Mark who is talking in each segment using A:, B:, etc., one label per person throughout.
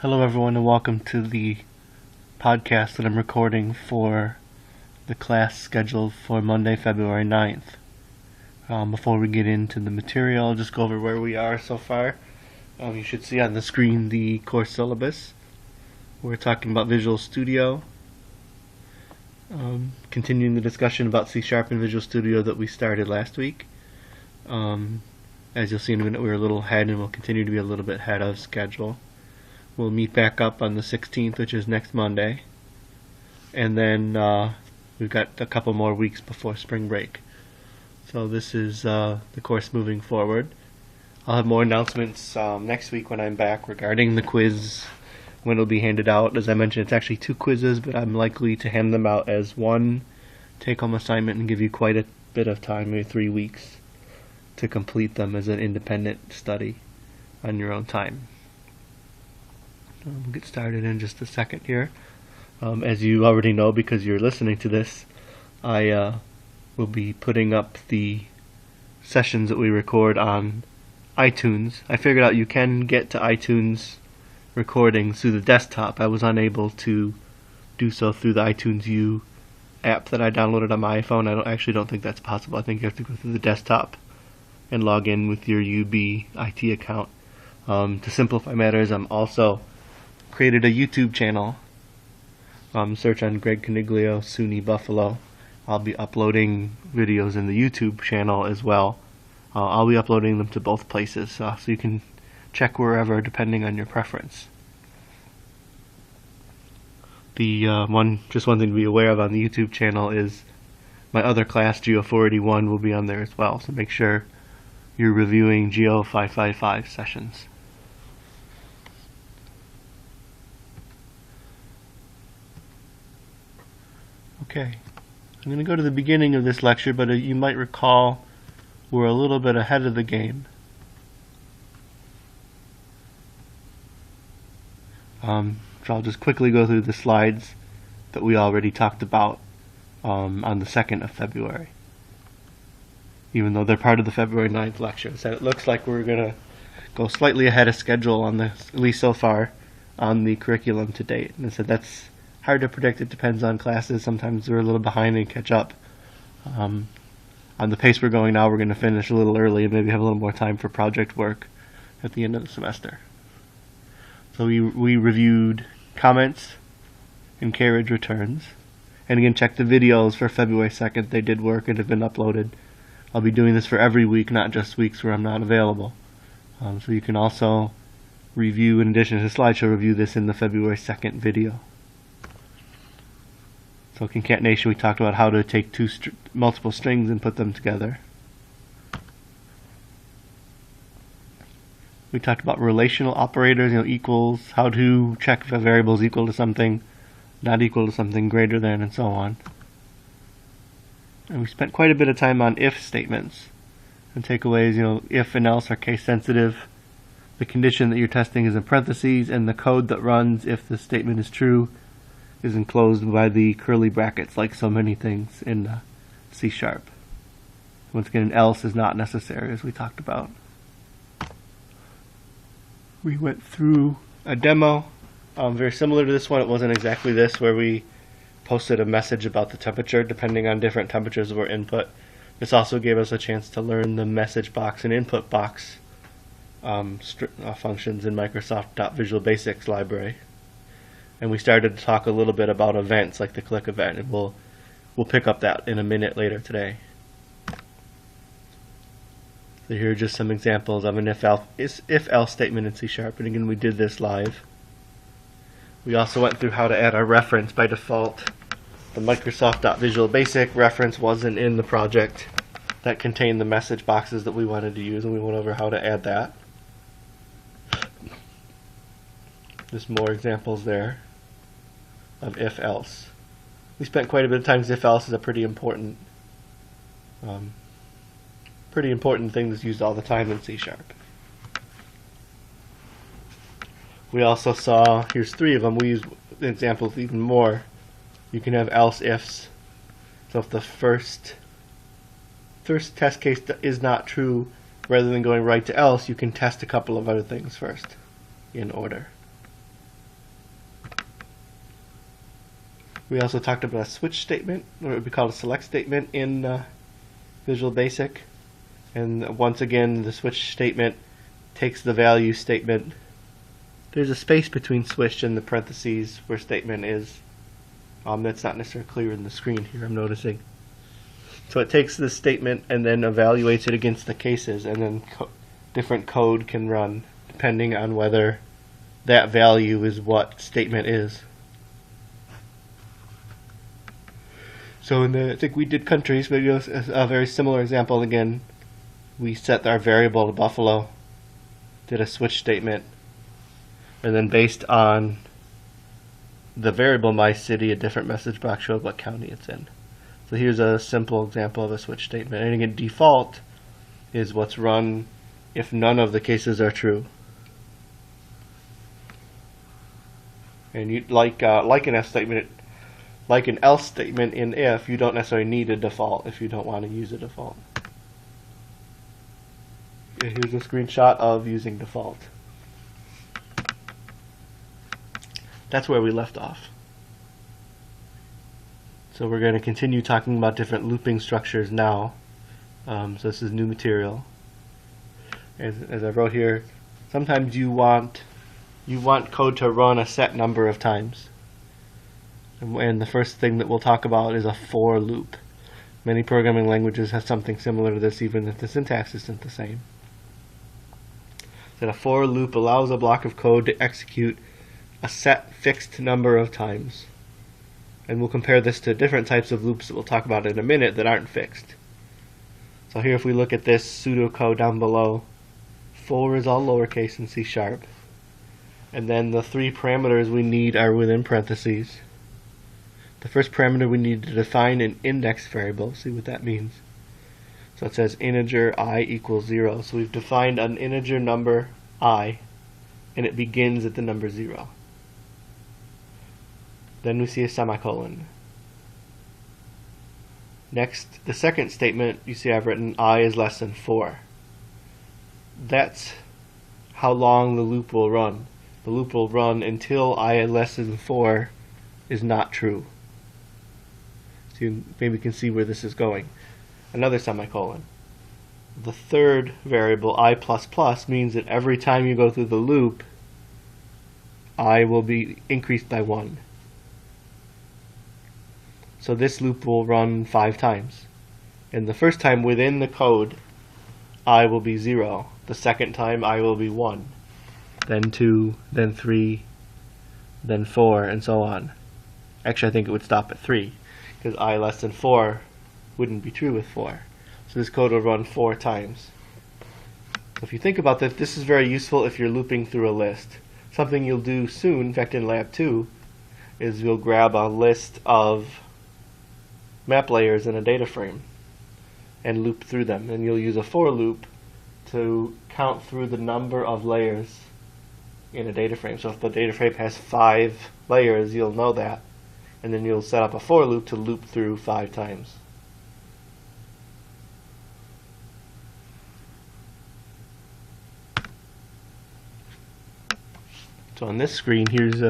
A: Hello everyone and welcome to the podcast that I'm recording for the class scheduled for Monday, February 9th. Before we get into the material, I'll just go over where we are so far. You should see on the screen the course syllabus. We're talking about Visual Studio, continuing the discussion about C# and Visual Studio that we started last week. As you'll see in a minute, we're a little ahead and we'll continue to be a little bit ahead of schedule. We'll meet back up on the 16th, which is next Monday. And then we've got a couple more weeks before spring break. So this is the course moving forward. I'll have more announcements next week when I'm back regarding the quiz, when it'll be handed out. As I mentioned, it's actually 2 quizzes, but I'm likely to hand them out as one take-home assignment and give you quite a bit of time, maybe 3 weeks, to complete them as an independent study on your own time. We'll get started in just a second here. As you already know, because you're listening to this, I will be putting up the sessions that we record on iTunes. I figured out you can get to iTunes recordings through the desktop. I was unable to do so through the iTunes U app that I downloaded on my iPhone. I actually don't think that's possible. I think you have to go through the desktop and log in with your UB IT account. To simplify matters, I'm also created a YouTube channel. Search on Greg Coniglio, SUNY Buffalo. I'll be uploading videos in the YouTube channel as well. I'll be uploading them to both places, so you can check wherever depending on your preference. The one thing to be aware of on the YouTube channel is my other class, GEO481, will be on there as well. So make sure you're reviewing GEO555 sessions. Okay, I'm going to go to the beginning of this lecture, but you might recall we're a little bit ahead of the game. So I'll just quickly go through the slides that we already talked about on the 2nd of February, even though they're part of the February 9th lecture. So it looks like we're going to go slightly ahead of schedule on this, at least so far, on the curriculum to date. And I said that's hard to predict. It depends on classes. Sometimes we're a little behind and catch up. On the pace we're going now, we're going to finish a little early and maybe have a little more time for project work at the end of the semester. So we reviewed comments and carriage returns. And again, check the videos for February 2nd. They did work and have been uploaded. I'll be doing this for every week, not just weeks where I'm not available. So you can also review, in addition to the slideshow, review this in the February 2nd video. So concatenation, we talked about how to take multiple strings and put them together. We talked about relational operators, equals, how to check if a variable is equal to something, not equal to something, greater than, and so on. And we spent quite a bit of time on if statements and takeaways. If and else are case sensitive. The condition that you're testing is in parentheses, and the code that runs if the statement is true is enclosed by the curly brackets, like so many things in C#. Once again, an else is not necessary, as we talked about. We went through a demo very similar to this one. It wasn't exactly this, where we posted a message about the temperature depending on different temperatures of our input. This also gave us a chance to learn the message box and input box functions in Microsoft Visual Basics library. And we started to talk a little bit about events like the click event, and we'll pick up that in a minute later today. So here are just some examples of an if-else statement in C#, and again we did this live. We also went through how to add our reference. By default, the Microsoft Visual Basic reference wasn't in the project that contained the message boxes that we wanted to use, and we went over how to add that. There's more examples there of if-else. We spent quite a bit of time because if-else is a pretty important thing that's used all the time in C#. We also saw, here's 3 of them, we use examples even more. You can have else-ifs. So if the first test case is not true, rather than going right to else, you can test a couple of other things first in order. We also talked about a switch statement, or what would be called a select statement in Visual Basic. And once again, the switch statement takes the value statement. There's a space between switch and the parentheses where statement is. That's not necessarily clear in the screen here, I'm noticing. So it takes this statement and then evaluates it against the cases, and then different code can run depending on whether that value is what statement is. So I think we did countries, but a very similar example again. We set our variable to Buffalo, did a switch statement, and then based on the variable my city, a different message box showed what county it's in. So here's a simple example of a switch statement. And again, default is what's run if none of the cases are true. And you like an else statement, like an else statement in if, you don't necessarily need a default if you don't want to use a default. Okay, here's a screenshot of using default. That's where we left off. So we're going to continue talking about different looping structures now. So this is new material. As I wrote here, sometimes you want code to run a set number of times. And the first thing that we'll talk about is a for loop. Many programming languages have something similar to this, even if the syntax isn't the same. So a for loop allows a block of code to execute a set fixed number of times. And we'll compare this to different types of loops that we'll talk about in a minute that aren't fixed. So here if we look at this pseudocode down below, for is all lowercase in C#. And then the three parameters we need are within parentheses. The first parameter we need to define an index variable. See what that means. So it says integer I equals 0. So we've defined an integer number I, and it begins at the number 0. Then we see a semicolon. Next, the second statement, you see I've written I is less than 4. That's how long the loop will run. The loop will run until I less than 4 is not true. So you maybe can see where this is going. Another semicolon. The third variable, I++, means that every time you go through the loop, I will be increased by 1. So this loop will run 5 times. And the first time within the code, I will be 0. The second time, I will be 1. Then 2, then 3, then 4, and so on. Actually, I think it would stop at 3, because I less than 4 wouldn't be true with 4. So this code will run 4 times. So if you think about that, this is very useful if you're looping through a list. Something you'll do soon, in fact in Lab 2, is you'll grab a list of map layers in a data frame and loop through them. And you'll use a for loop to count through the number of layers in a data frame. So if the data frame has 5 layers, you'll know that. And then you'll set up a for loop to loop through 5 times. So on this screen, here's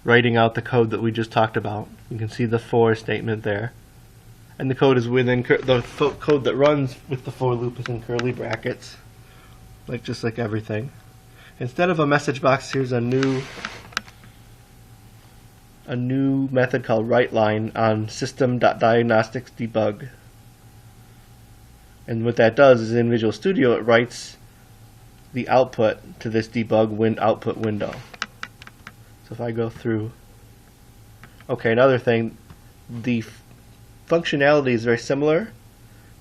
A: writing out the code that we just talked about. You can see the for statement there. And the code is within, the code that runs with the for loop is in curly brackets, just like everything. Instead of a message box, here's a new method called writeLine on system.diagnosticsDebug. And what that does is in Visual Studio, it writes the output to this debug output window. So if I go through, okay, another thing, the functionality is very similar,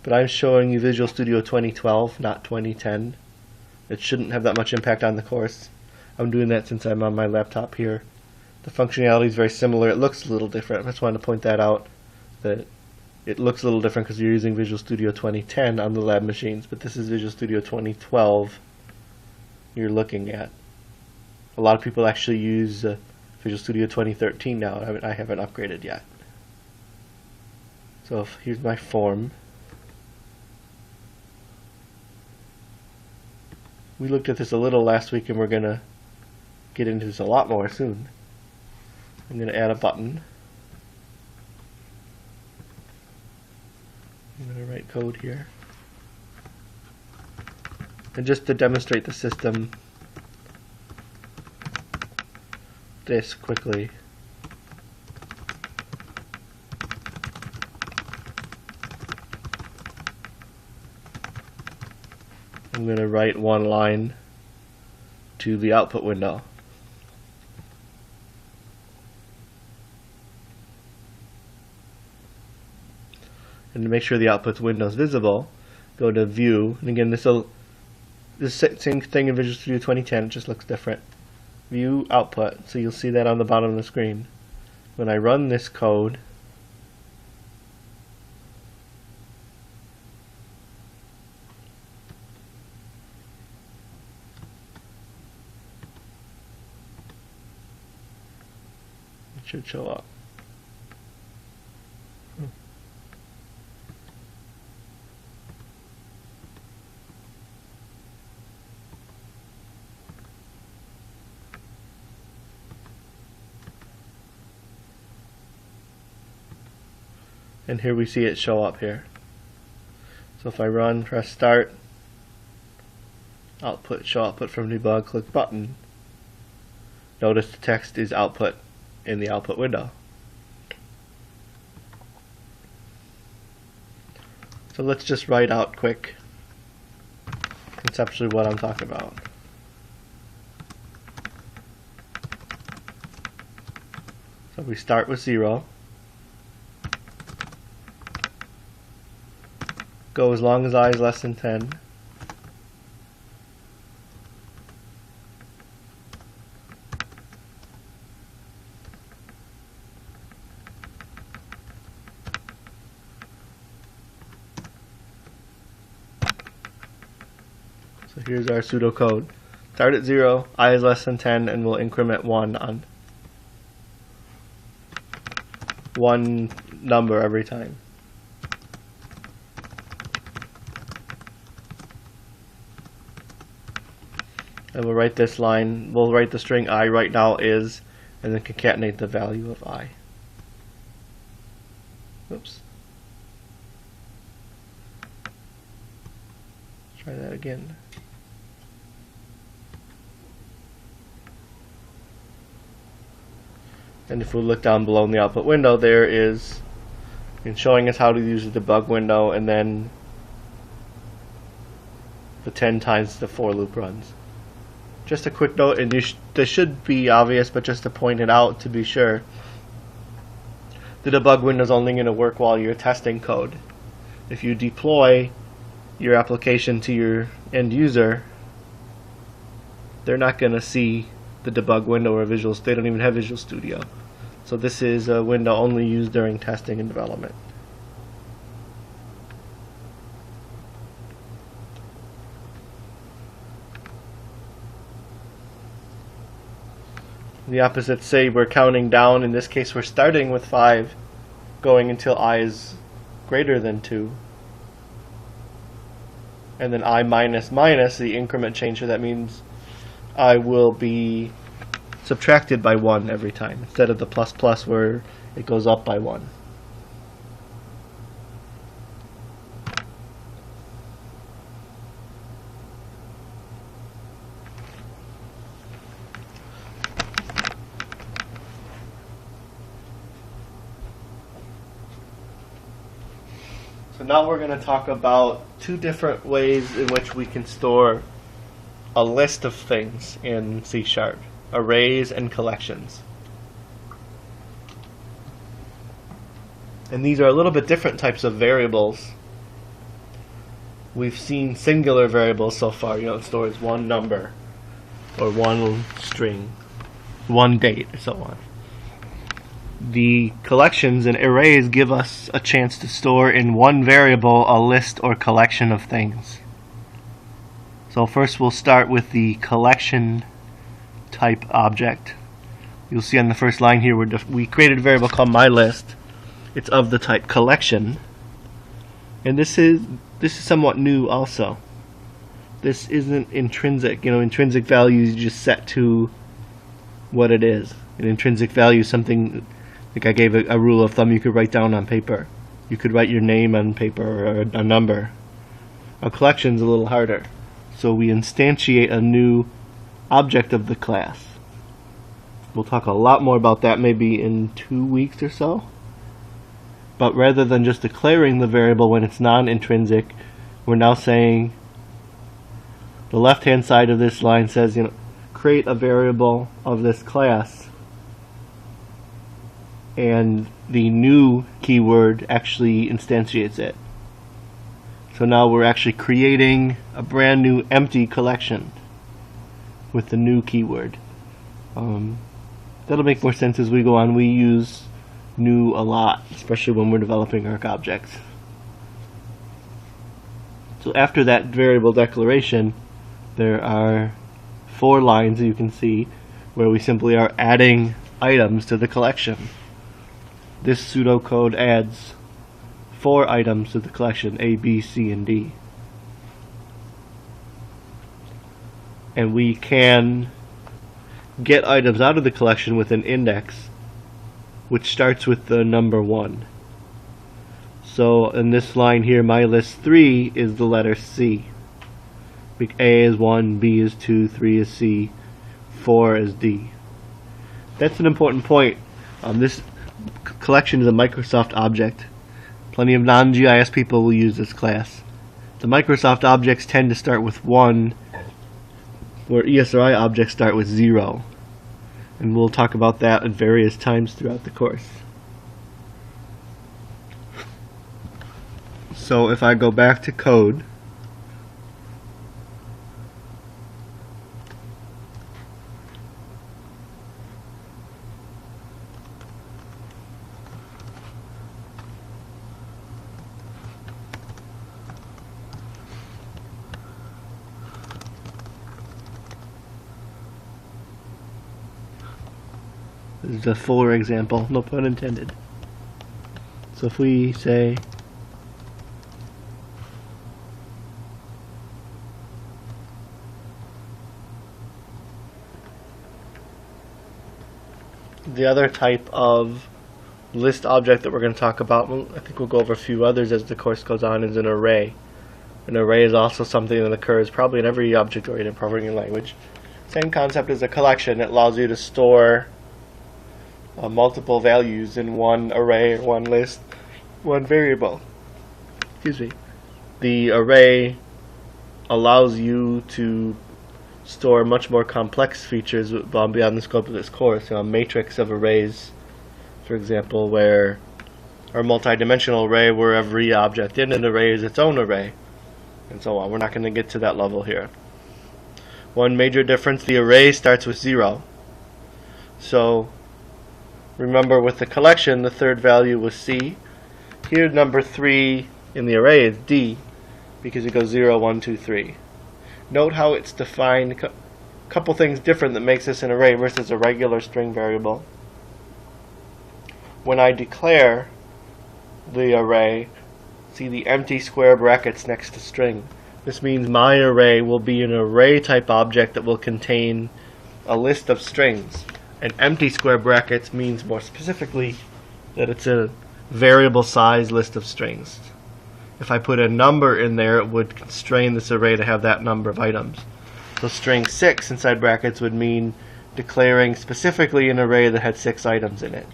A: but I'm showing you Visual Studio 2012, not 2010. It shouldn't have that much impact on the course. I'm doing that since I'm on my laptop here. The functionality is very similar. It looks a little different. I just wanted to point that out, that it looks a little different because you're using Visual Studio 2010 on the lab machines, but this is Visual Studio 2012 you're looking at. A lot of people actually use Visual Studio 2013 now. I haven't upgraded yet. So here's my form. We looked at this a little last week, and we're going to get into this a lot more soon. I'm going to add a button. I'm going to write code here. And just to demonstrate the system this quickly, I'm going to write one line to the output window. And to make sure the output window is visible, go to View, and again this same thing in Visual Studio 2010, it just looks different. View Output, so you'll see that on the bottom of the screen. When I run this code, it should show up. And here we see it show up here. So if I run, press start, output, show output from debug, click button. Notice the text is output in the output window. So let's just write out quick conceptually what I'm talking about. So we start with 0. Go as long as I is less than 10. So here's our pseudocode. Start at 0, I is less than 10, and we'll increment 1 on one number every time. And we'll write this line, we'll write the string I right now is, and then concatenate the value of I. Oops. Try that again. And if we look down below in the output window, there is showing us how to use the debug window, and then the 10 times the for loop runs. Just a quick note, and this should be obvious, but just to point it out to be sure, the debug window is only going to work while you're testing code. If you deploy your application to your end user, they're not going to see the debug window or Visual. They don't even have Visual Studio. So this is a window only used during testing and development. The opposite, say we're counting down. In this case, we're starting with 5, going until I is greater than 2. And then I minus minus, the increment changer, that means I will be subtracted by 1 every time, instead of the plus plus where it goes up by 1. So now we're going to talk about 2 different ways in which we can store a list of things in C#, arrays and collections. And these are a little bit different types of variables. We've seen singular variables so far, it stores one number or one string, one date, and so on. The collections and arrays give us a chance to store in one variable a list or collection of things. So first we'll start with the collection type object. You'll see on the first line here we created a variable called myList. It's of the type collection, and this is somewhat new also. This isn't intrinsic. Intrinsic values you just set to what it is. An intrinsic value is something, like I gave a rule of thumb you could write down on paper. You could write your name on paper or a number. A collection's a little harder. So we instantiate a new object of the class. We'll talk a lot more about that maybe in 2 weeks or so. But rather than just declaring the variable when it's non-intrinsic, we're now saying the left-hand side of this line says, create a variable of this class, and the new keyword actually instantiates it. So now we're actually creating a brand new empty collection with the new keyword. That'll make more sense as we go on. We use new a lot, especially when we're developing ARC objects. So after that variable declaration, there are 4 lines that you can see where we simply are adding items to the collection. This pseudocode adds 4 items to the collection, A, B, C, and D. And we can get items out of the collection with an index which starts with the number 1. So in this line here, my list 3 is the letter C. A is 1, B is 2, 3 is C, 4 is D. That's an important point. This collection is a Microsoft object. Plenty of non-GIS people will use this class. The Microsoft objects tend to start with 1, where ESRI objects start with 0. And we'll talk about that at various times throughout the course. So if I go back to code, this is a fuller example, no pun intended. So if we say the other type of list object that we're going to talk about, I think we'll go over a few others as the course goes on, is an array. An array is also something that occurs probably in every object-oriented programming language. Same concept as a collection. It allows you to store multiple values in one array, one list, one variable. Excuse me. The array allows you to store much more complex features beyond the scope of this course. A matrix of arrays, for example, or a multi-dimensional array where every object in an array is its own array, and so on. We're not going to get to that level here. One major difference, the array starts with 0. So remember, with the collection, the third value was C. Here, number 3 in the array is D, because it goes 0, 1, 2, 3. Note how it's defined, a couple things different that makes this an array versus a regular string variable. When I declare the array, see the empty square brackets next to string. This means my array will be an array type object that will contain a list of strings. And empty square brackets means more specifically that it's a variable size list of strings. If I put a number in there, it would constrain this array to have that number of items. So string 6 inside brackets would mean declaring specifically an array that had 6 items in it.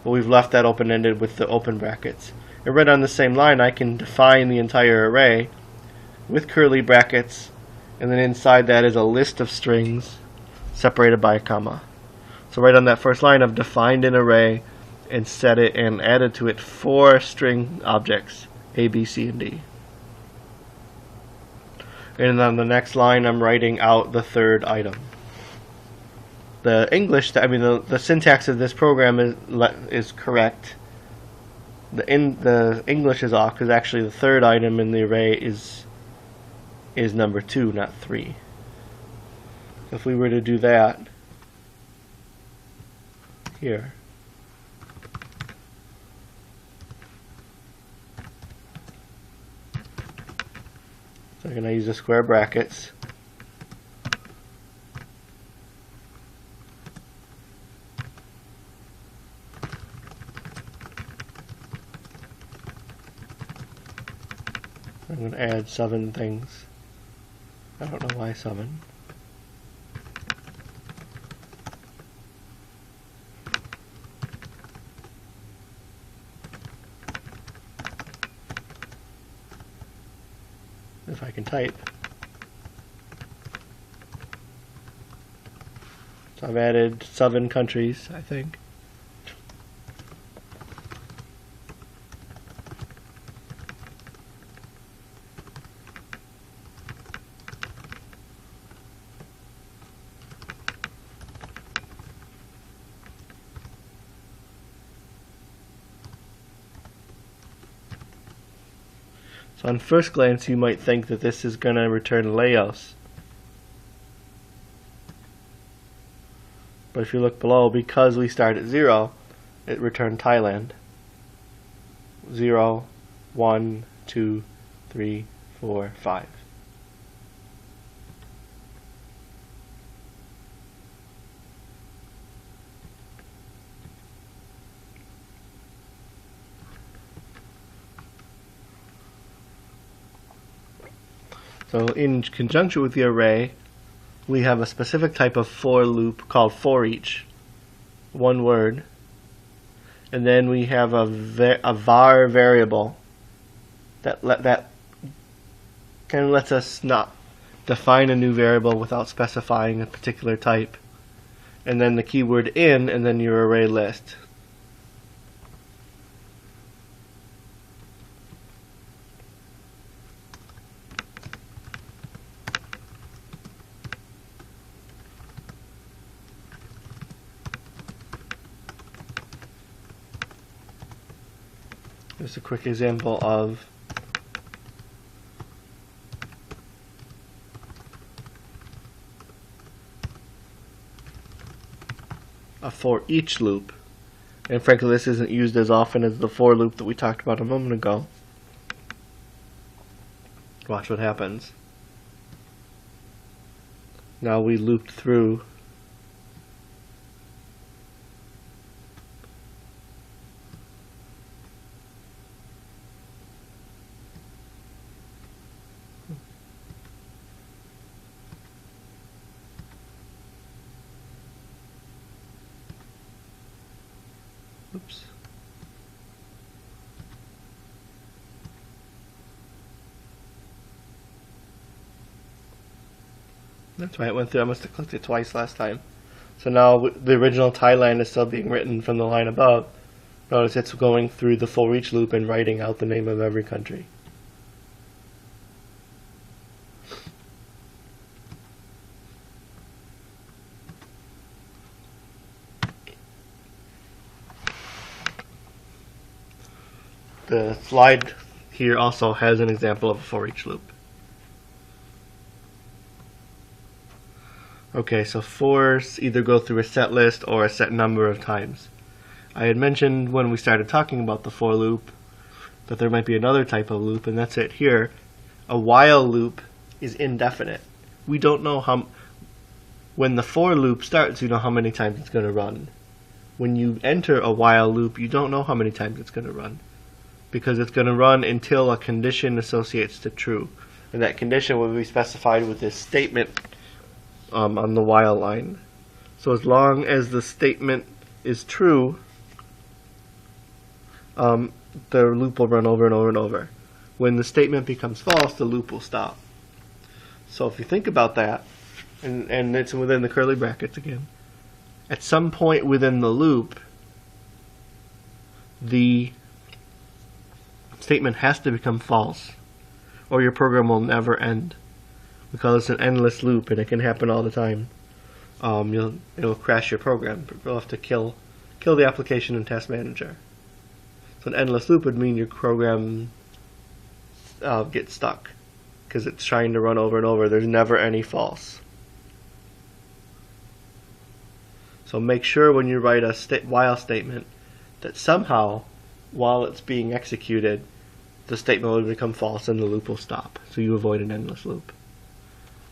A: But we've left that open-ended with the open brackets. And right on the same line, I can define the entire array with curly brackets, and then inside that is a list of strings separated by a comma. So right on that first line, I've defined an array and set it and added to it 4 string objects, A, B, C, and D. And on the next line, I'm writing out the third item. The English, the syntax of this program is correct. The English is off because actually the third item in the array is number 2, not 3. If we were to do that here, so I'm going to use the square brackets. I'm going to add 7 things. I don't know why 7. If I can type. So I've added 7 countries, I think. So on first glance you might think that this is going to return Laos. But if you look below, because we start at 0, it returned Thailand. 0, 1, 2, 3, 4, 5. So in conjunction with the array, we have a specific type of for loop called for each, one word, and then we have a var variable that kind of lets us not define a new variable without specifying a particular type, and then the keyword in, and then your array list. Just a quick example of a for each loop. And frankly, this isn't used as often as the for loop that we talked about a moment ago. Watch what happens. Now we looped through oops. That's why it went through. I must have clicked it twice last time. So now the original Thailand is still being written from the line above. Notice it's going through the for each loop and writing out the name of every country. The slide here also has an example of a for each loop. Okay, so fors either go through a set list or a set number of times. I had mentioned when we started talking about the for loop that there might be another type of loop, and that's it here. A while loop is indefinite. We don't know how, when the for loop starts, you know how many times it's going to run. When you enter a while loop, you don't know how many times it's going to run, because it's going to run until a condition associates to true. And that condition will be specified with this statement on the while line. So as long as the statement is true, the loop will run over and over and over. When the statement becomes false, the loop will stop. So if you think about that, and it's within the curly brackets again, at some point within the loop, the statement has to become false, or your program will never end, because it's an endless loop and it can happen all the time. It'll crash your program. You'll have to kill the application in Task Manager. So an endless loop would mean your program gets stuck because it's trying to run over and over. There's never any false. So make sure when you write a while statement that somehow, while it's being executed, the statement will become false and the loop will stop, so you avoid an endless loop.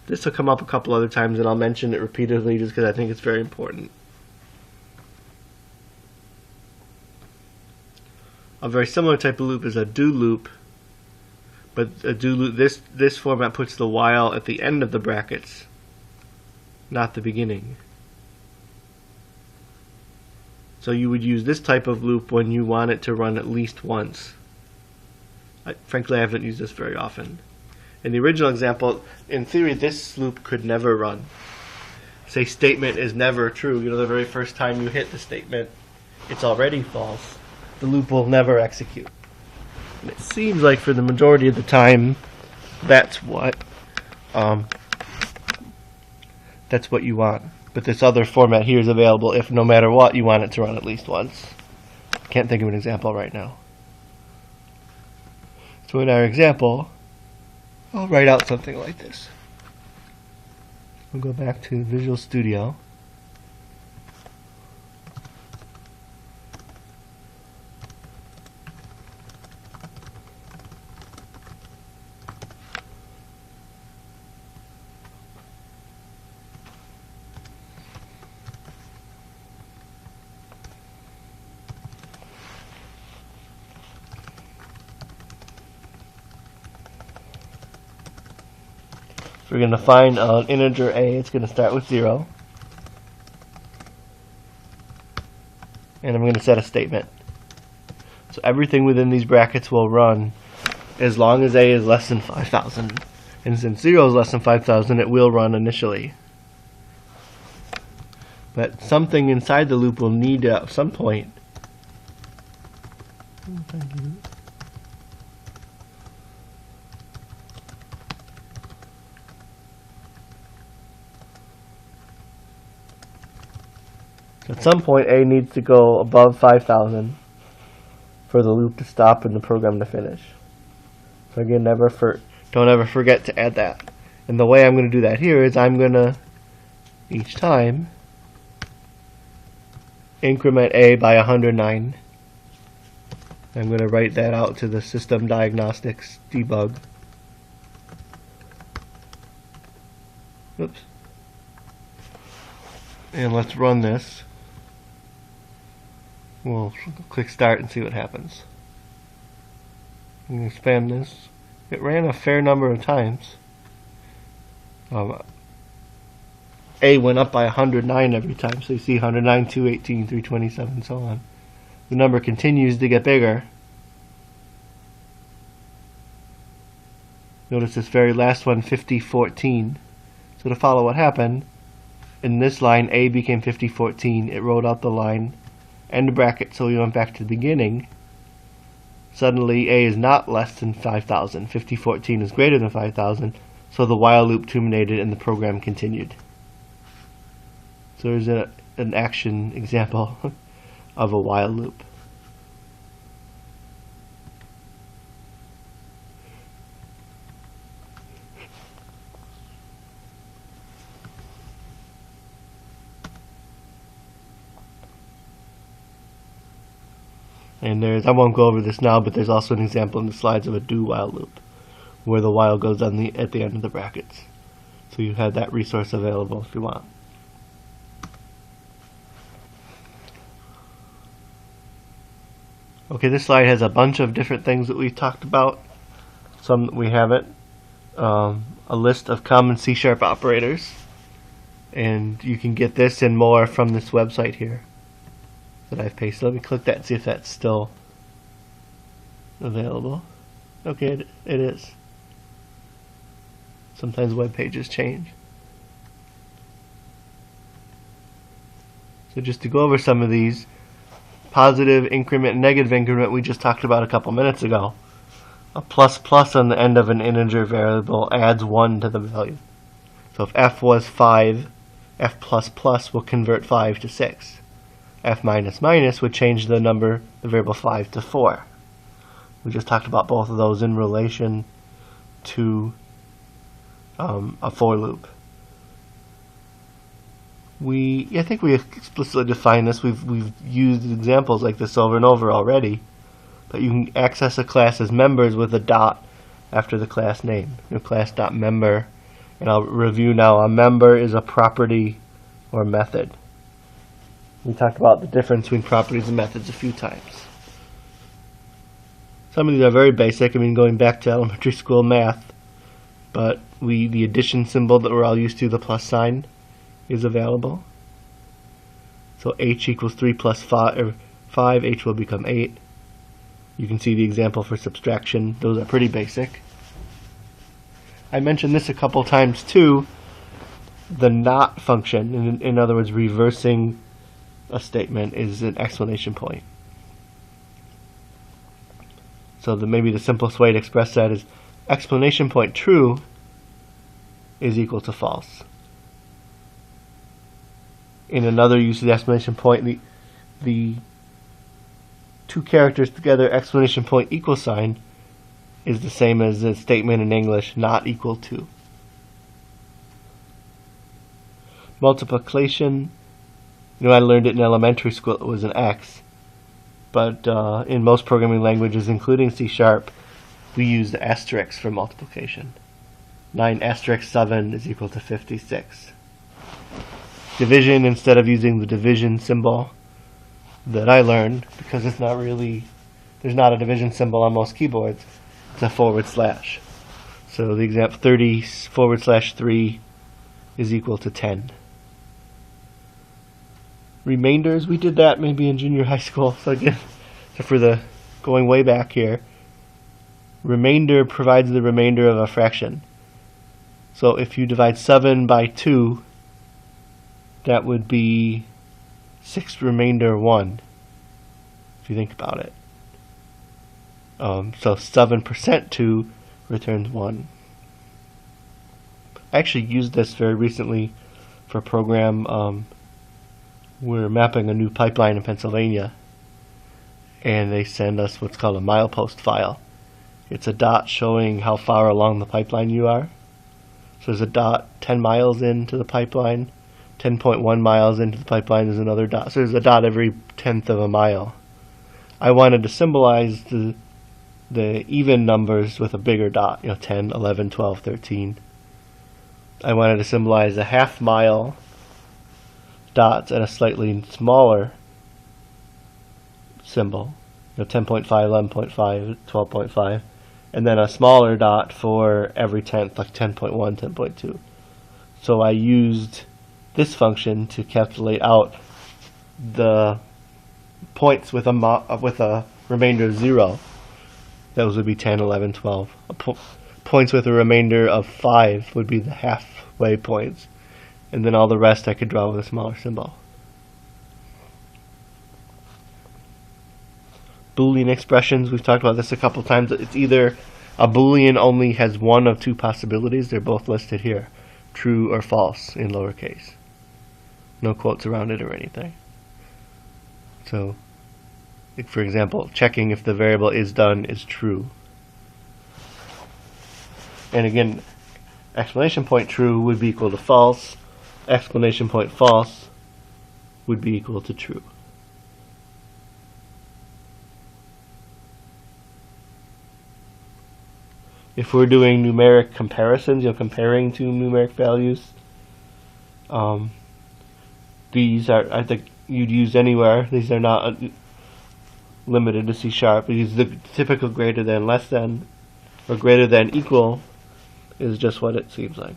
A: This will come up a couple other times, and I'll mention it repeatedly just because I think it's very important. A very similar type of loop is a do loop, But a do loop, this format puts the while at the end of the brackets, not the beginning. So you would use this type of loop when you want it to run at least once. Frankly, I haven't used this very often. In the original example, in theory, this loop could never run. Say statement is never true. You know, the very first time you hit the statement, it's already false. The loop will never execute. And it seems like for the majority of the time, that's what you want. But this other format here is available if no matter what you want it to run at least once. Can't think of an example right now. So in our example, I'll write out something like this. We'll go back to Visual Studio. We're going to find an integer a. It's going to start with 0. And I'm going to set a statement. So everything within these brackets will run as long as a is less than 5,000. And since 0 is less than 5,000, it will run initially. But something inside the loop will need to, at some point, a needs to go above 5,000 for the loop to stop and the program to finish. So again, don't ever forget to add that. And the way I'm going to do that here is I'm going to, each time, increment a by 109. I'm going to write that out to the system diagnostics debug. Oops. And let's run this. We'll click start and see what happens. I'm going to expand this. It ran a fair number of times. A went up by 109 every time, so you see 109, 218, 327, and so on. The number continues to get bigger. Notice this very last one, 5014. So to follow what happened, in this line, A became 5014. It wrote out the line, end bracket, so we went back to the beginning. Suddenly, A is not less than 5,000. 5014 is greater than 5,000, so the while loop terminated and the program continued. So there's an action example of a while loop. And I won't go over this now, but there's also an example in the slides of a do while loop, where the while goes on at the end of the brackets. So you have that resource available if you want. Okay, this slide has a bunch of different things that we've talked about. Some that we haven't. A list of common C# operators. And you can get this and more from this website here that I've pasted. Let me click that and see if that's still available. Okay, it is. Sometimes web pages change. So just to go over some of these, positive increment, negative increment we just talked about a couple minutes ago. A plus on the end of an integer variable adds 1 to the value. So if f was 5, f++ will convert 5 to 6. F minus minus would change the variable 5 to 4. We just talked about both of those in relation to a for loop. I think we explicitly defined this. We've used examples like this over and over already. But you can access a class as members with a dot after the class name. Class.member. And I'll review now. A member is a property or method. We talked about the difference between properties and methods a few times. Some of these are very basic, going back to elementary school math, but the addition symbol that we're all used to, the plus sign, is available. So h equals 3 plus 5, h will become 8. You can see the example for subtraction. Those are pretty basic. I mentioned this a couple times too. The not function, in other words, reversing a statement, is an exclamation point. So maybe the simplest way to express that is exclamation point true is equal to false. In another use of the exclamation point, the two characters together, exclamation point equal sign, is the same as the statement in English, not equal to. Multiplication, I learned it in elementary school, it was an X. But in most programming languages, including C#, we use the asterisk for multiplication. 9 asterisk 7 is equal to 56. Division, instead of using the division symbol that I learned, because there's not a division symbol on most keyboards, it's a /. So the example 30/3 is equal to 10. Remainders, we did that maybe in junior high school. So again, for the going way back here, remainder provides the remainder of a fraction. So if you divide 7 by 2, that would be 6 remainder 1, if you think about it. So 7% 2 returns 1. I actually used this very recently for a program. We're mapping a new pipeline in Pennsylvania, and they send us what's called a milepost file. It's a dot showing how far along the pipeline you are. So there's a dot 10 miles into the pipeline, 10.1 miles into the pipeline is another dot. So there's a dot every 1/10 of a mile. I wanted to symbolize the even numbers with a bigger dot, 10, 11, 12, 13. I wanted to symbolize a half mile dots and a slightly smaller symbol, 10.5, 11.5, 12.5, and then a smaller dot for every 10th, like 10.1, 10.2. So I used this function to calculate out the points with a remainder of 0. Those would be 10, 11, 12. Points with a remainder of 5 would be the halfway points. And then all the rest I could draw with a smaller symbol. Boolean expressions, we've talked about this a couple times. It's either a Boolean only has one of two possibilities. They're both listed here, true or false in lowercase. No quotes around it or anything. So, for example, checking if the variable is done is true. And again, exclamation point true would be equal to false. Exclamation point false would be equal to true. If we're doing numeric comparisons, comparing two numeric values, these are, I think, you'd use anywhere. These are not limited to C#. These the typical greater than, less than, or greater than, equal is just what it seems like.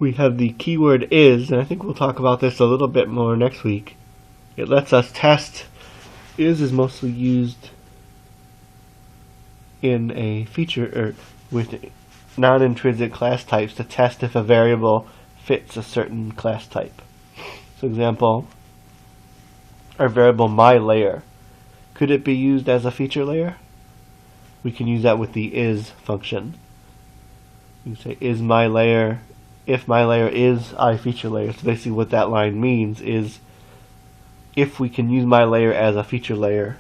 A: We have the keyword is, and I think we'll talk about this a little bit more next week. It lets us test. Is mostly used in a feature or with non-intrinsic class types to test if a variable fits a certain class type. So example, our variable myLayer. Could it be used as a feature layer? We can use that with the is function. You can say is myLayer, if myLayer is iFeatureLayer. So basically what that line means is if we can use myLayer as a feature layer,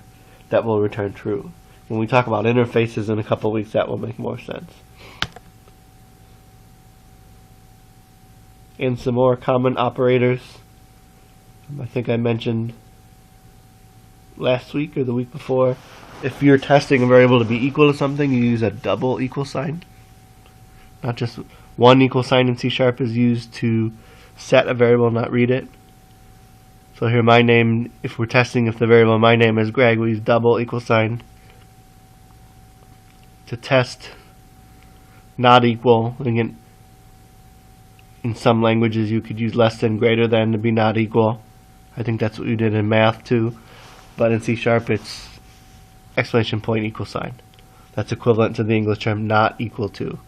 A: that will return true. When we talk about interfaces in a couple of weeks, that will make more sense. And some more common operators. I think I mentioned last week or the week before, if you're testing a variable to be equal to something, you use a double equal sign. Not just one equal sign in C# is used to set a variable, not read it. So here my name, if we're testing if the variable my name is Greg, we use double equal sign. To test not equal, again, in some languages you could use less than, greater than to be not equal. I think that's what we did in math too. But in C# it's exclamation point equal sign. That's equivalent to the English term not equal to.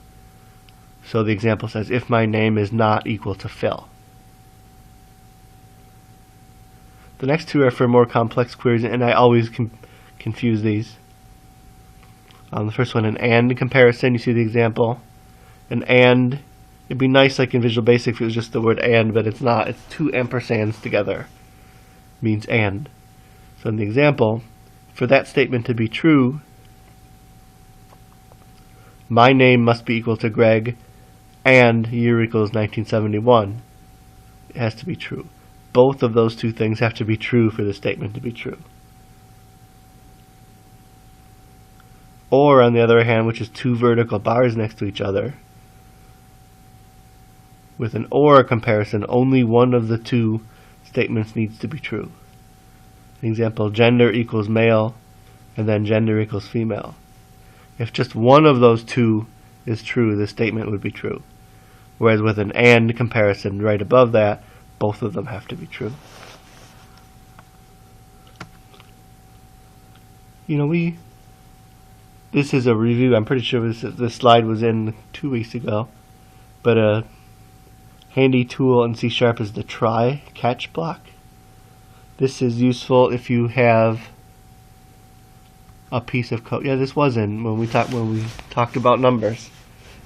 A: So the example says, if my name is not equal to Phil. The next two are for more complex queries, and I always confuse these. The first one, an AND comparison. You see the example. An AND, it'd be nice like in Visual Basic if it was just the word AND, but it's not. It's two ampersands together. It means AND. So in the example, for that statement to be true, my name must be equal to Greg and year equals 1971. It has to be true. Both of those two things have to be true for the statement to be true. Or, on the other hand, which is two vertical bars next to each other, with an OR comparison, only one of the two statements needs to be true. Example, gender equals male, and then gender equals female. If just one of those two is true, the statement would be true. Whereas with an AND comparison right above that, both of them have to be true. This is a review. I'm pretty sure this slide was in 2 weeks ago. But a handy tool in C# is the try catch block. This is useful if you have a piece of code. Yeah, this was in when we talked about numbers.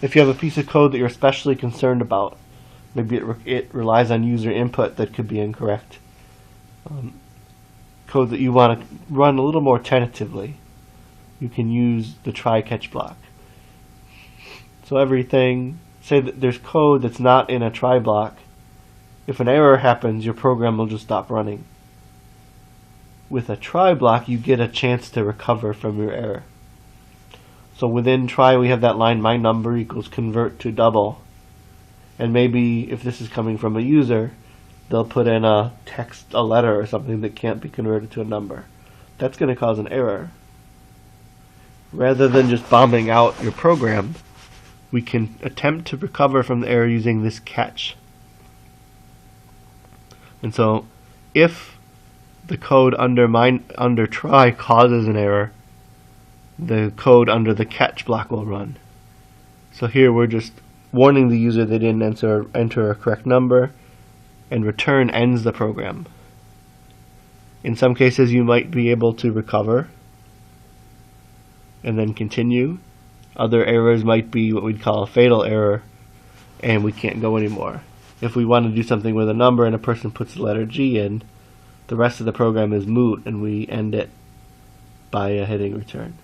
A: If you have a piece of code that you're especially concerned about, maybe it relies on user input that could be incorrect. Code that you want to run a little more tentatively, you can use the try catch block. So everything, say that there's code that's not in a try block. If an error happens, your program will just stop running. With a try block, you get a chance to recover from your error. So within try, we have that line, my number equals convert to double. And maybe if this is coming from a user, they'll put in a text, a letter or something that can't be converted to a number. That's going to cause an error. Rather than just bombing out your program, we can attempt to recover from the error using this catch. And so if the code under try causes an error, the code under the catch block will run. So here we're just warning the user they didn't enter a correct number, and return ends the program. In some cases you might be able to recover and then continue. Other errors might be what we'd call a fatal error, and we can't go anymore. If we want to do something with a number and a person puts the letter G in, the rest of the program is moot and we end it by hitting return.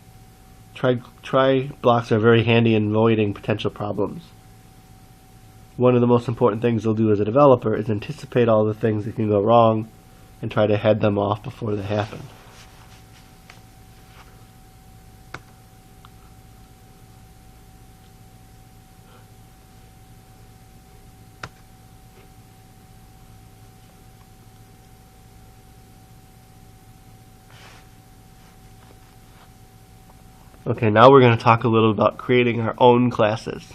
A: Try blocks are very handy in avoiding potential problems. One of the most important things you'll do as a developer is anticipate all the things that can go wrong and try to head them off before they happen. Okay, now we're going to talk a little about creating our own classes.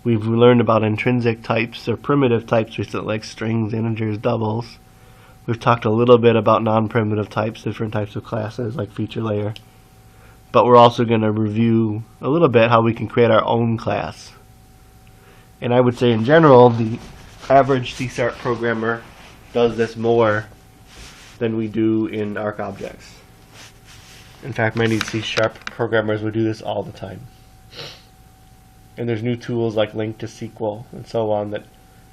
A: We've learned about intrinsic types or primitive types recently, like strings, integers, doubles. We've talked a little bit about non-primitive types, different types of classes like feature layer. But we're also going to review a little bit how we can create our own class. And I would say in general, the average C# programmer does this more than we do in ArcObjects. In fact, many C# programmers would do this all the time. And there's new tools like Link to SQL and so on that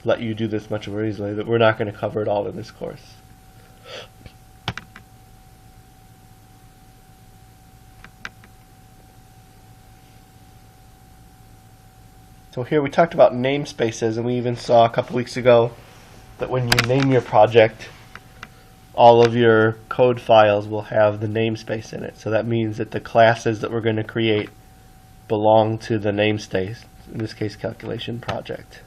A: let you do this much more easily, but we're not going to cover it all in this course. So here we talked about namespaces, and we even saw a couple weeks ago that when you name your project, all of your code files will have the namespace in it. So that means that the classes that we're going to create belong to the namespace, in this case calculation project.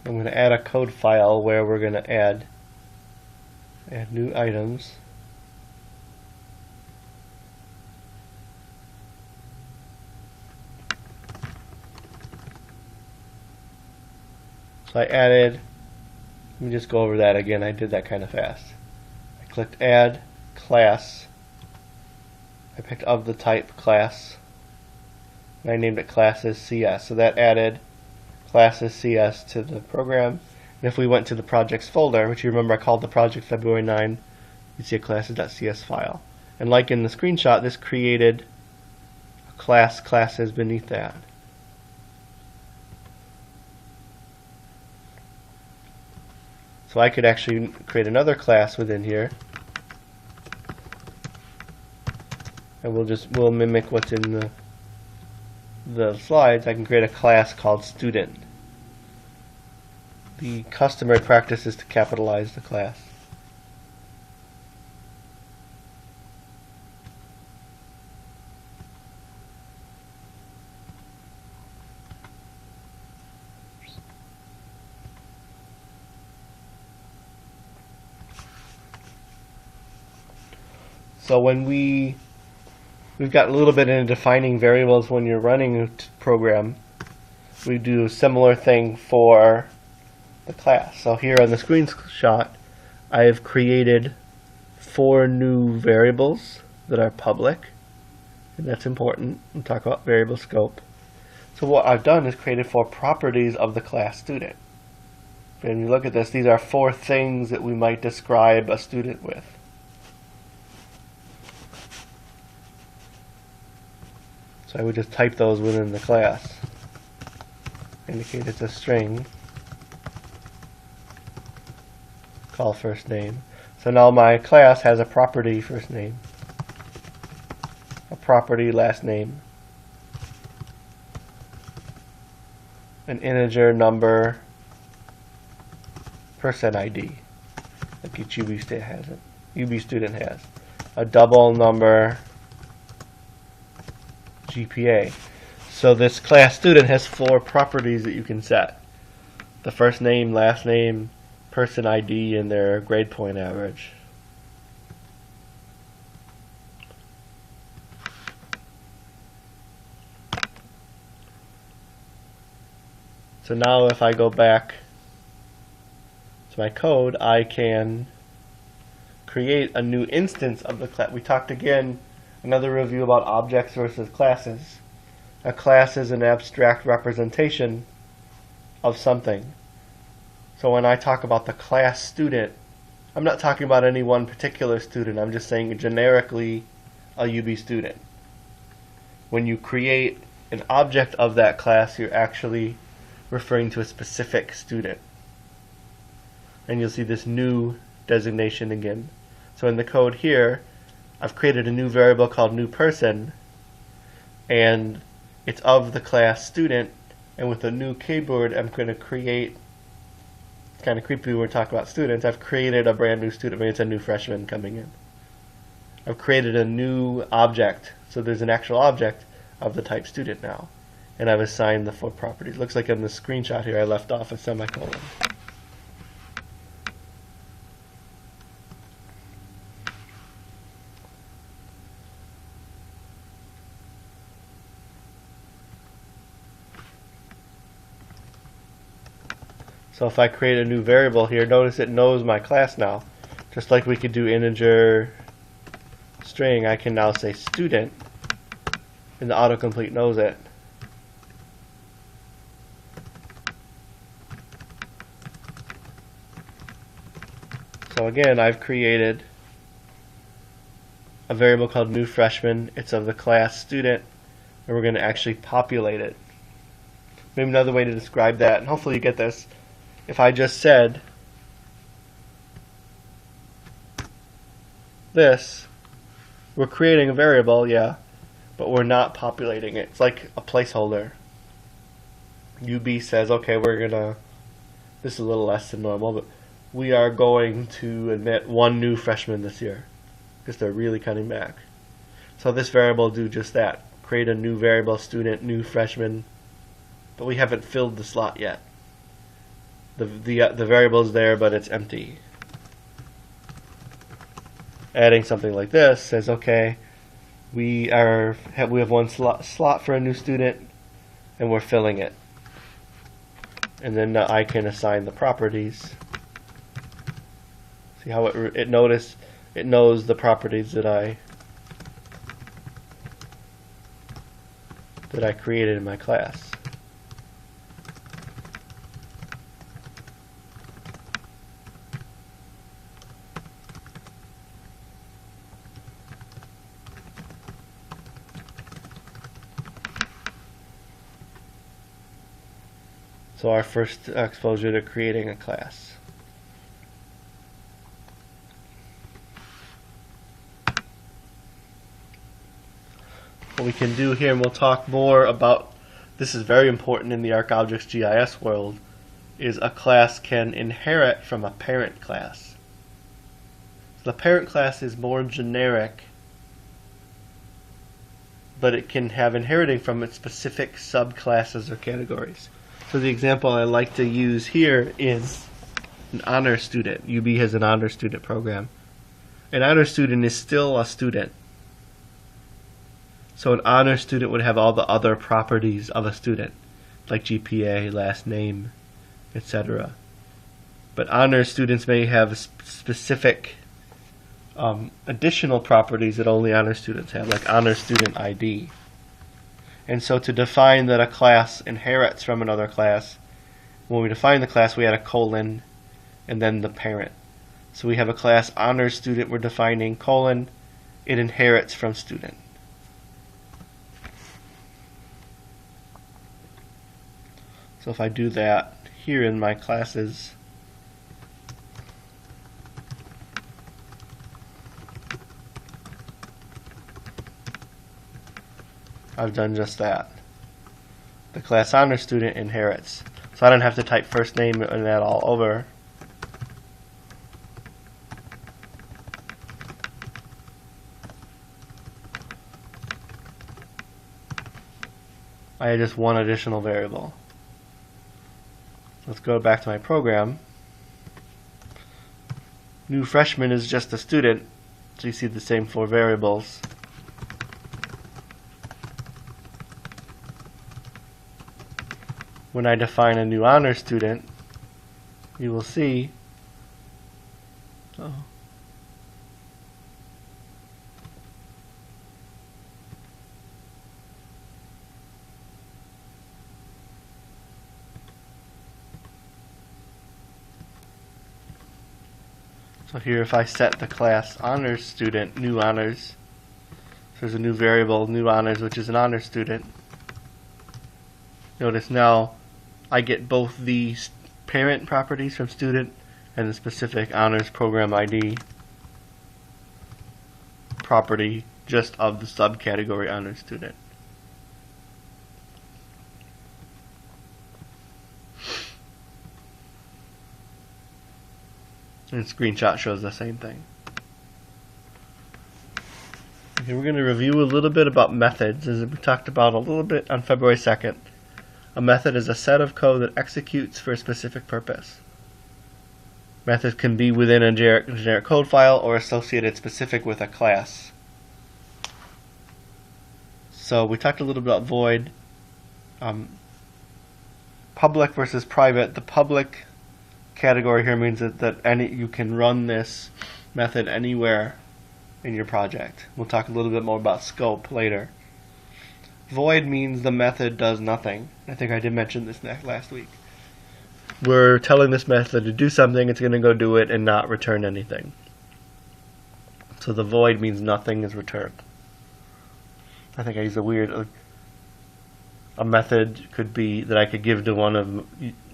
A: I'm going to add a code file where we're going to add new items. So I added, let me just go over that again, I did that kind of fast. I clicked add class, I picked of the type class, and I named it classes CS. So that added classes CS to the program. And if we went to the projects folder, which you remember I called the project February 9, you'd see a classes.cs file. And like in the screenshot, this created a classes beneath that. So I could actually create another class within here, and we'll mimic what's in the slides. I can create a class called student. The customary practice is to capitalize the class. So when we've got a little bit into defining variables when you're running a program, we do a similar thing for the class. So here on the screenshot, I have created 4 new variables that are public, and that's important. We'll talk about variable scope. So what I've done is created 4 properties of the class student. When you look at this, these are 4 things that we might describe a student with. So I would just type those within the class. Indicate it's a string. Call first name. So now my class has a property first name, a property last name, an integer number, person ID, like each UB student has, a double number, GPA. So this class student has 4 properties that you can set: the first name, last name, person ID, and their grade point average. So now if I go back to my code, I can create a new instance of the class. We talked again, another review about objects versus classes. A class is an abstract representation of something. So when I talk about the class student, I'm not talking about any one particular student. I'm just saying generically a UB student. When you create an object of that class, you're actually referring to a specific student. And you'll see this new designation again. So in the code here, I've created a new variable called new person, and it's of the class student, and with a new keyword I'm going to create, it's kind of creepy when we're talking about students, I've created a brand new student. Maybe it's a new freshman coming in. I've created a new object, so there's an actual object of the type student now, and I've assigned the 4 properties. Looks like in the screenshot here I left off a semicolon. So if I create a new variable here, notice it knows my class now. Just like we could do integer string, I can now say student, and the autocomplete knows it. So again, I've created a variable called new freshman. It's of the class student, and we're going to actually populate it. Maybe another way to describe that, and hopefully you get this, if I just said this, we're creating a variable, yeah, but we're not populating it. It's like a placeholder. UB says, okay, we're gonna, this is a little less than normal, but we are going to admit 1 new freshman this year, because they're really cutting back. So this variable will do just that, create a new variable, student, new freshman, but we haven't filled the slot yet. the variable is there, but it's empty. Adding something like this says, okay, we have one slot for a new student, and we're filling it. And then I can assign the properties. See how it knows the properties that I created in my class. So our first exposure to creating a class. What we can do here, and we'll talk more about, this is very important in the ArcObjects GIS world, is a class can inherit from a parent class. The parent class is more generic, but it can have inheriting from its specific subclasses or categories. So the example I like to use here is an honor student. UB has an honor student program. An honor student is still a student. So an honor student would have all the other properties of a student, like GPA, last name, etc. But honor students may have specific additional properties that only honor students have, like honor student ID. And so to define that a class inherits from another class, when we define the class, we add a colon and then the parent. So we have a class honor student, we're defining colon, it inherits from student. So if I do that here in my classes, I've done just that. The class honor student inherits. So I don't have to type first name and that all over. I add just one additional variable. Let's go back to my program. New freshman is just a student, so you see the same four variables. When I define a new honor student, you will see So here if I set the class honors student, new honors, so there's a new variable, new honors, which is an honor student. Notice now I get both the parent properties from student and the specific honors program ID property just of the subcategory honors student. And the screenshot shows the same thing. Okay, we're going to review a little bit about methods, as we talked about a little bit on February 2nd. A method is a set of code that executes for a specific purpose. Methods can be within a generic code file or associated specific with a class. So we talked a little bit about void. Public versus private. The public category here means that you can run this method anywhere in your project. We'll talk a little bit more about scope later. Void means the method does nothing. I think I did mention this last week. We're telling this method to do something, it's going to go do it and not return anything. So the void means nothing is returned. I think I used a method could be that I could give to one of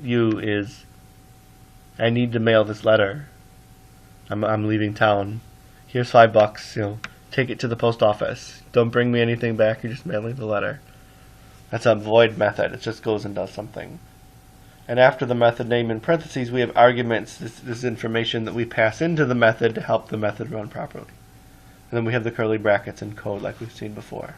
A: you is, I need to mail this letter. I'm leaving town. Here's $5. Take it to the post office. Don't bring me anything back. You're just mailing the letter. That's a void method. It just goes and does something. And after the method name in parentheses, we have arguments. This information that we pass into the method to help the method run properly. And then we have the curly brackets in code like we've seen before.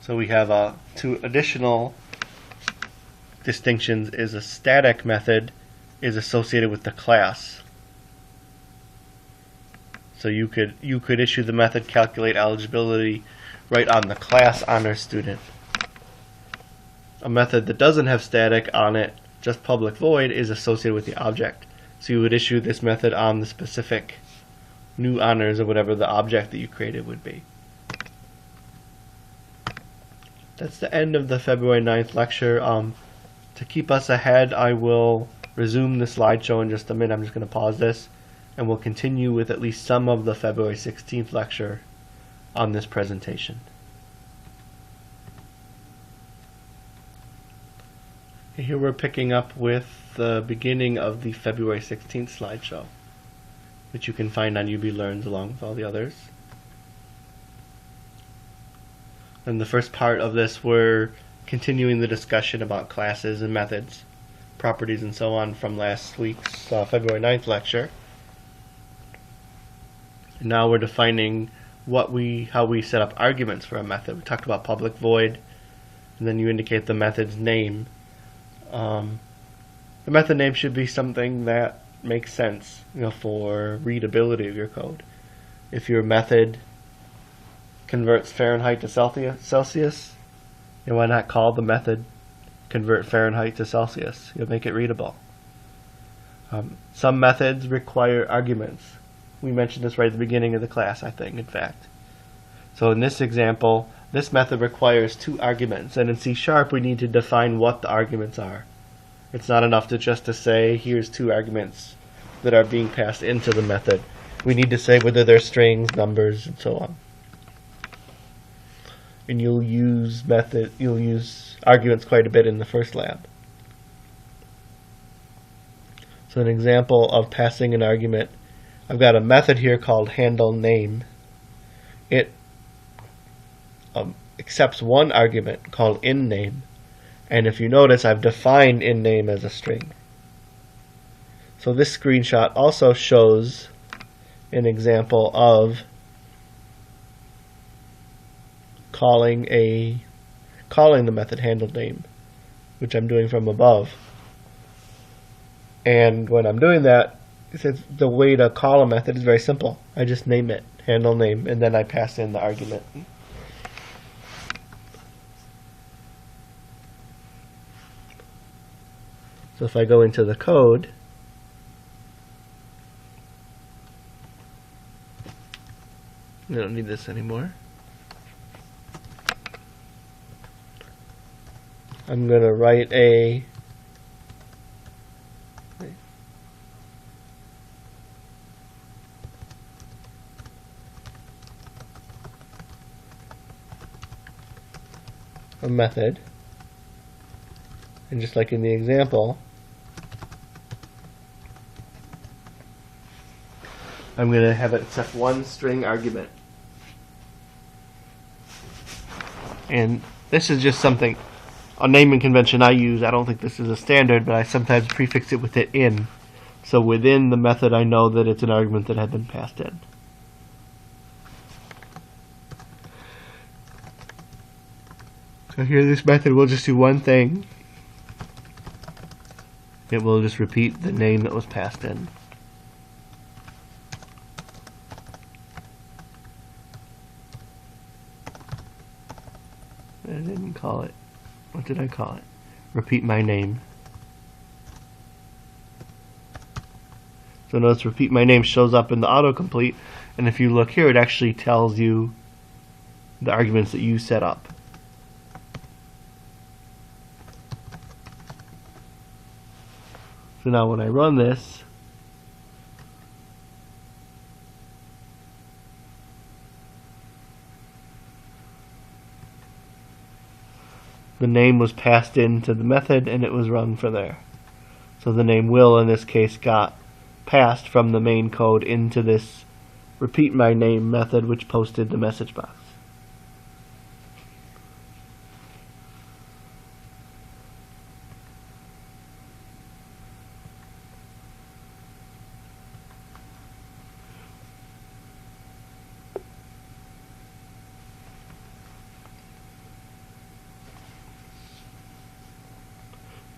A: So we have two additional distinctions. Is a static method is associated with the class. So you could issue the method calculate eligibility right on the class honor student. A method that doesn't have static on it, just public void, is associated with the object. So you would issue this method on the specific new honors or whatever the object that you created would be. That's the end of the February 9th lecture. To keep us ahead, I will resume the slideshow in just a minute. I'm just going to pause this, and we'll continue with at least some of the February 16th lecture on this presentation. Here we're picking up with the beginning of the February 16th slideshow, which you can find on UB Learns along with all the others. In the first part of this, we're continuing the discussion about classes and methods, properties, and so on from last week's February 9th lecture. And now we're defining how we set up arguments for a method. We talked about public void, and then you indicate the method's name. The method name should be something that makes sense, for readability of your code. If your method converts Fahrenheit to Celsius, why not call the method convert Fahrenheit to Celsius? You'll make it readable. Some methods require arguments. We mentioned this right at the beginning of the class, I think, in fact. So in this example, this method requires 2 arguments, and in C# we need to define what the arguments are. It's not enough to say here's 2 arguments that are being passed into the method. We need to say whether they're strings, numbers, and so on. And you'll use arguments quite a bit in the first lab. So an example of passing an argument, I've got a method here called handle name. It accepts one argument called inName, and if you notice, I've defined inName as a string. So this screenshot also shows an example of calling the method handle name, which I'm doing from above. And when I'm doing that, the way to call a method is very simple. I just name it, handle name, and then I pass in the argument. So if I go into the code, I don't need this anymore. I'm going to write a method, and just like in the example, I'm going to have it accept one string argument. And this is just something, a naming convention I use. I don't think this is a standard, but I sometimes prefix it with it in. So within the method, I know that it's an argument that had been passed in. So here, this method will just do one thing. It will just repeat the name that was passed in. I didn't call it. What did I call it? Repeat my name. So notice repeat my name shows up in the autocomplete, and if you look here, it actually tells you the arguments that you set up. So now when I run this, the name was passed into the method and it was run for there. So the name will, in this case, got passed from the main code into this repeat my name method, which posted the message box.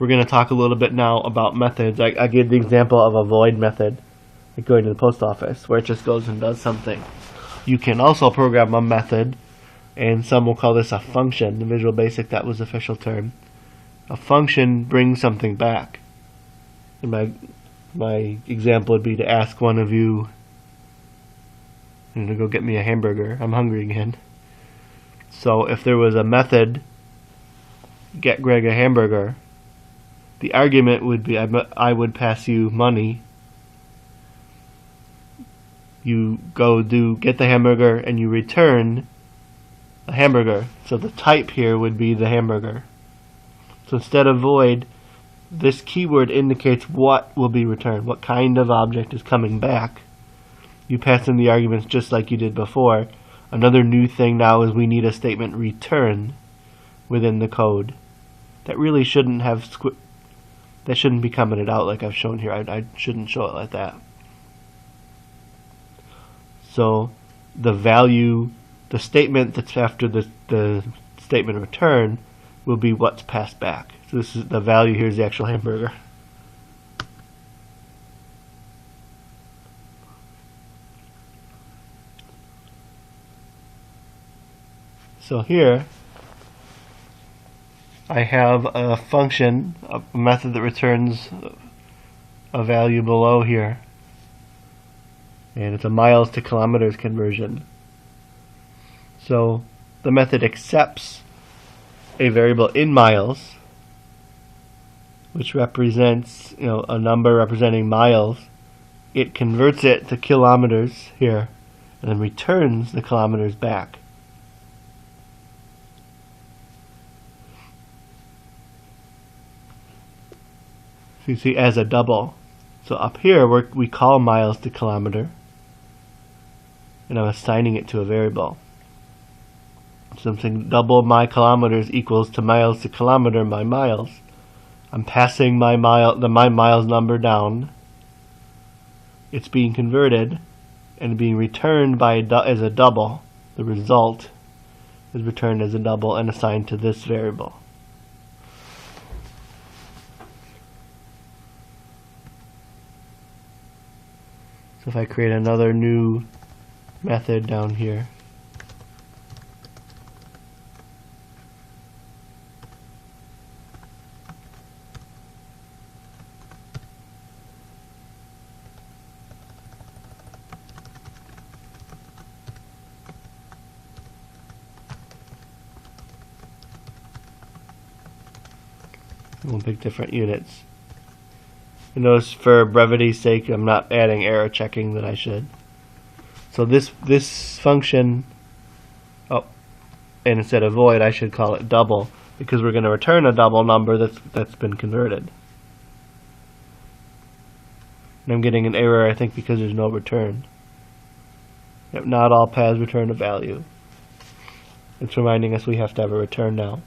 A: we're going to talk a little bit now about methods. I gave the example of a void method, like going to the post office, where it just goes and does something. You can also program a method, and some will call this a function. In Visual Basic, that was the official term. A function brings something back. And my example would be to ask one of you, to go get me a hamburger. I'm hungry again. So if there was a method, get Greg a hamburger, the argument would be I would pass you money. You go get the hamburger and you return a hamburger. So the type here would be the hamburger. So instead of void, this keyword indicates what will be returned, what kind of object is coming back. You pass in the arguments just like you did before. Another new thing now is we need a statement return within the code. That really shouldn't have that shouldn't be commented out like I've shown here. I shouldn't show it like that. So the value, the statement that's after the statement return will be what's passed back. So this is the value. Here's the actual hamburger. So here I have a function, a method that returns a value below here, and it's a miles to kilometers conversion. So the method accepts a variable in miles, which represents a number representing miles. It converts it to kilometers here, and then returns the kilometers back. So you see, as a double. So up here we call miles to kilometer, and I'm assigning it to a variable. So I'm saying double my kilometers equals to miles to kilometer my miles. I'm passing my miles number down. It's being converted and being returned as a double. The result is returned as a double and assigned to this variable. So if I create another new method down here, we'll pick different units. And notice, for brevity's sake, I'm not adding error checking that I should. So this function, and instead of void, I should call it double, because we're going to return a double number that's been converted. And I'm getting an error, I think, because there's no return. Yep, not all paths return a value. It's reminding us we have to have a return now.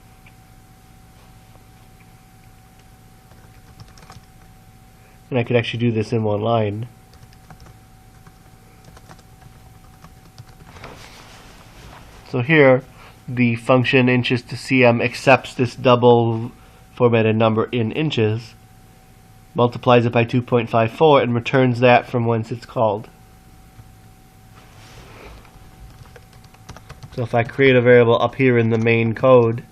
A: And I could actually do this in one line. So here, the function inches to cm accepts this double formatted number in inches, multiplies it by 2.54, and returns that from whence it's called. So if I create a variable up here in the main code,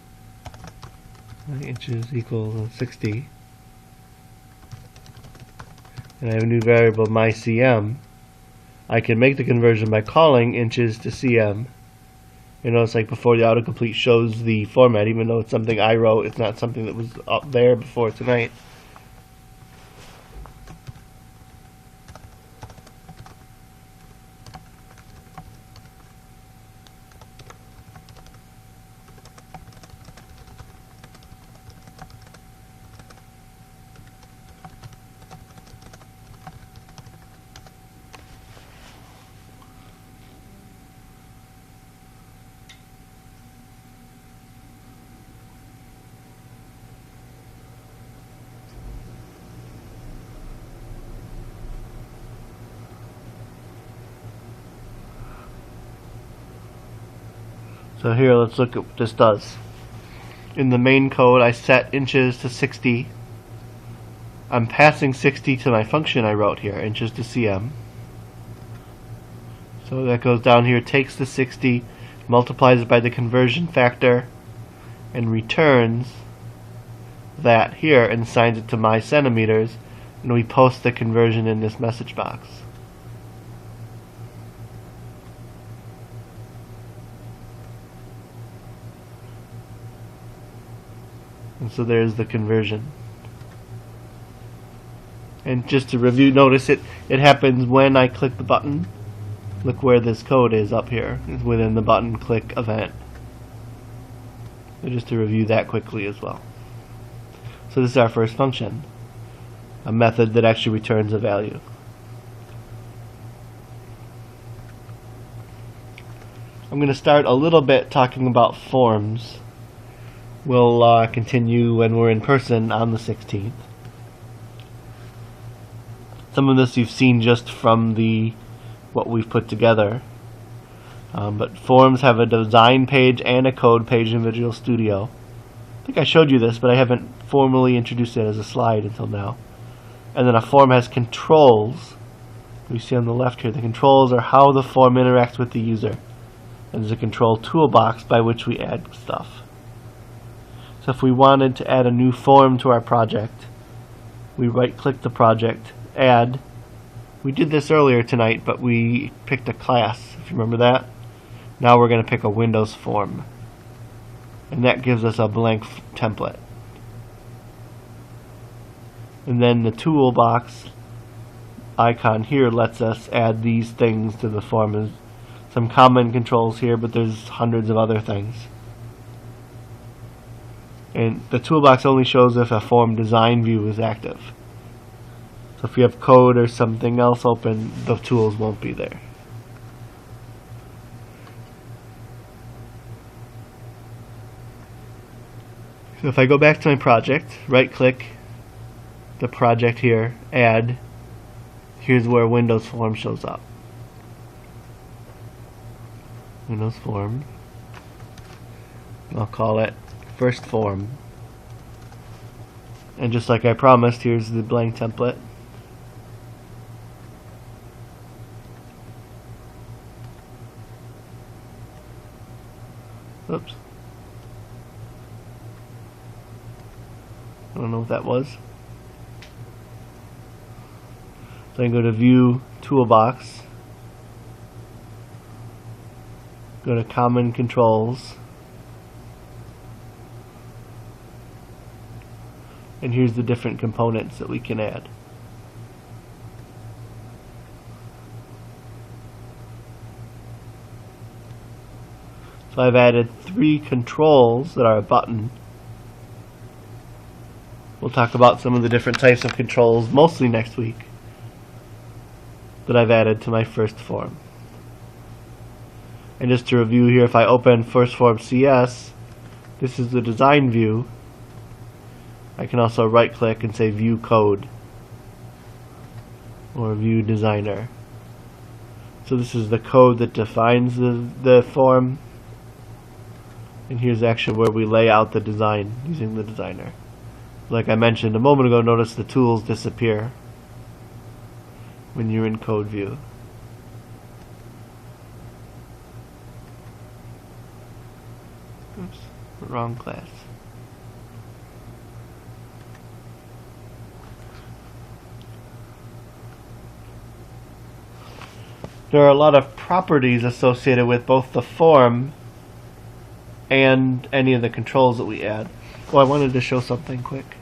A: inches equal 60, and I have a new variable mycm, I can make the conversion by calling inches to cm. You know, it's like before, the autocomplete shows the format, even though it's something I wrote. It's not something that was up there before tonight. So here, let's look at what this does. In the main code, I set inches to 60, I'm passing 60 to my function I wrote here, inches to cm. So that goes down here, takes the 60, multiplies it by the conversion factor, and returns that here and assigns it to my centimeters, and we post the conversion in this message box. And so there's the conversion. And just to review, notice it happens when I click the button. Look where this code is up here. It's within the button click event. So just to review that quickly as well. So this is our first function, a method that actually returns a value. I'm going to start a little bit talking about forms. We'll continue when we're in person on the 16th. Some of this you've seen just from what we've put together. But forms have a design page and a code page in Visual Studio. I think I showed you this, but I haven't formally introduced it as a slide until now. And then a form has controls. You see on the left here, the controls are how the form interacts with the user. And there's a control toolbox by which we add stuff. So if we wanted to add a new form to our project, we right-click the project, add. We did this earlier tonight, but we picked a class, if you remember that. Now we're going to pick a Windows form. And that gives us a blank template. And then the toolbox icon here lets us add these things to the form. There's some common controls here, but there's hundreds of other things. And the toolbox only shows if a form design view is active. So if you have code or something else open, the tools won't be there. So if I go back to my project, right click the project here, add, here's where Windows Form shows up. Windows Form. I'll call it first form. And just like I promised, here's the blank template. Oops. I don't know what that was. So I can go to View Toolbox, go to Common Controls, and here's the different components that we can add. So I've added 3 controls that are a button. We'll talk about some of the different types of controls mostly next week that I've added to my first form. And just to review here, if I open First Form CS, this is the design view. I can also right click and say View Code or View Designer. So this is the code that defines the form. And here's actually where we lay out the design using the designer. Like I mentioned a moment ago, notice the tools disappear when you're in code view. Oops, wrong class. There are a lot of properties associated with both the form and any of the controls that we add. Oh, I wanted to show something quick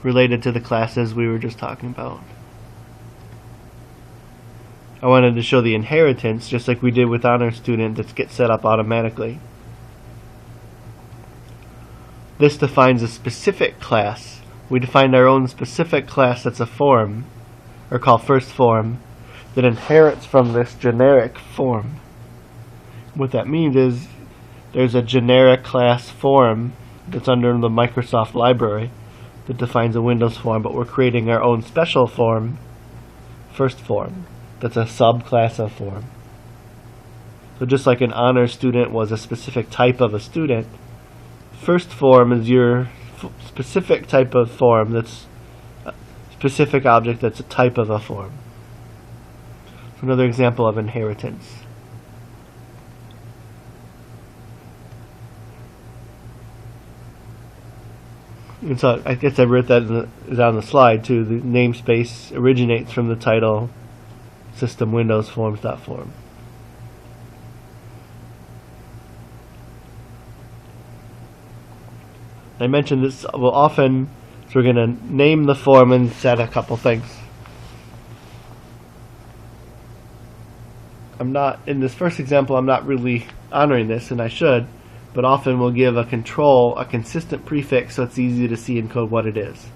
A: related to the classes we were just talking about. I wanted to show the inheritance, just like we did with Honor Student, that gets set up automatically. This defines a specific class. We defined our own specific class that's a form, or called first form, that inherits from this generic form. What that means is there's a generic class form that's under the Microsoft library that defines a Windows form, but we're creating our own special form, first form, that's a subclass of form. So just like an honor student was a specific type of a student, first form is your specific type of form that's specific object that's a type of a form. Another example of inheritance. And so I guess I wrote that on the slide too. The namespace originates from the title system Windows forms.form. I mentioned this will often, so we're going to name the form and set a couple things. In this first example, I'm not really honoring this, and I should, but often we'll give a control a consistent prefix so it's easy to see in code what it is.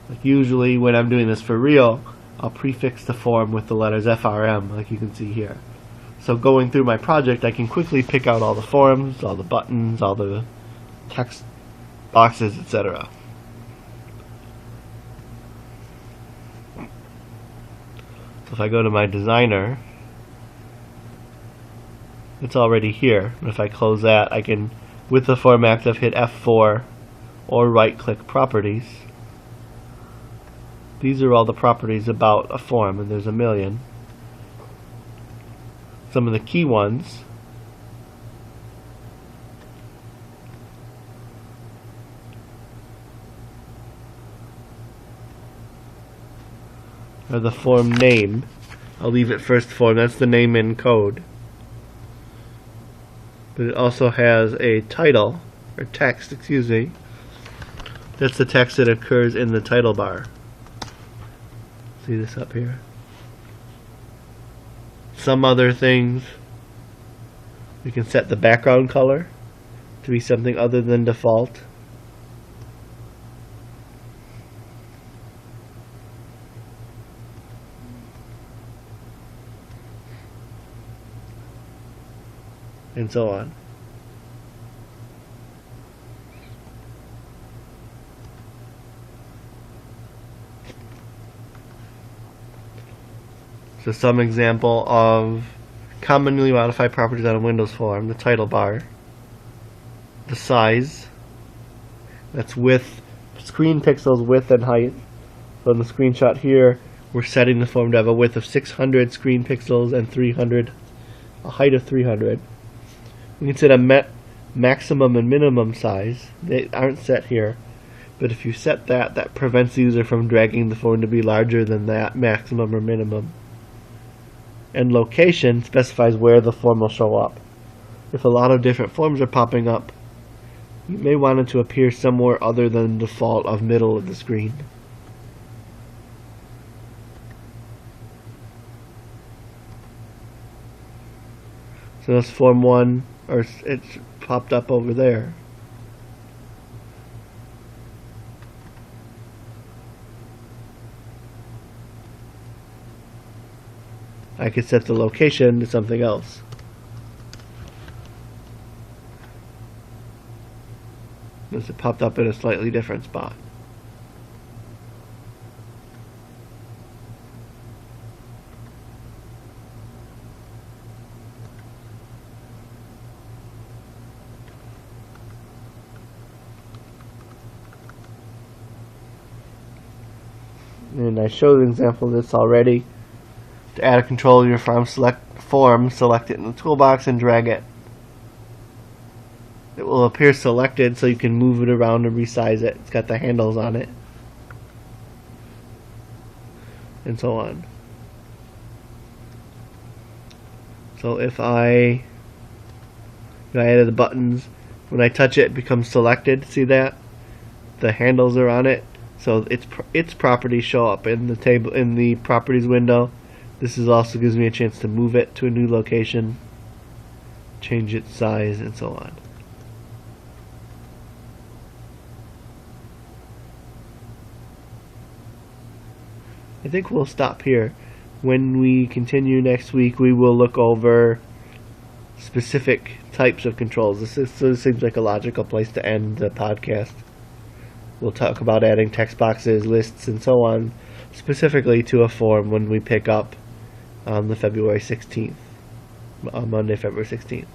A: Like usually when I'm doing this for real, I'll prefix the form with the letters FRM, like you can see here. So going through my project, I can quickly pick out all the forms, all the buttons, all the text boxes, etc. So if I go to my designer, it's already here. If I close that, I can, with the form active, hit F4 or right-click Properties. These are all the properties about a form, and there's a million. Some of the key ones are the form name. I'll leave it first form. That's the name in code. But it also has a title, or text, excuse me. That's the text that occurs in the title bar. See this up here? Some other things. We can set the background color to be something other than default. And so on. So some example of commonly modified properties on a Windows form: the title bar, the size, that's width, screen pixels, width and height. So in the screenshot here, we're setting the form to have a width of 600 screen pixels and 300, a height of 300. We can set a maximum and minimum size. They aren't set here, but if you set that, that prevents the user from dragging the form to be larger than that maximum or minimum. And location specifies where the form will show up. If a lot of different forms are popping up, you may want it to appear somewhere other than the default of middle of the screen. So that's form 1, or it's popped up over there. I could set the location to something else. Notice it popped up in a slightly different spot. And I showed an example of this already. To add a control to your form, select it in the toolbox and drag it. It will appear selected so you can move it around and resize it. It's got the handles on it. And so on. So if I added the buttons, when I touch it, it becomes selected. See that? The handles are on it. So its properties show up in the table in the properties window. This also gives me a chance to move it to a new location, change its size, and so on. I think we'll stop here. When we continue next week, we will look over specific types of controls. This seems like a logical place to end the podcast. We'll talk about adding text boxes, lists, and so on, specifically to a form when we pick up on the February 16th, on Monday, February 16th.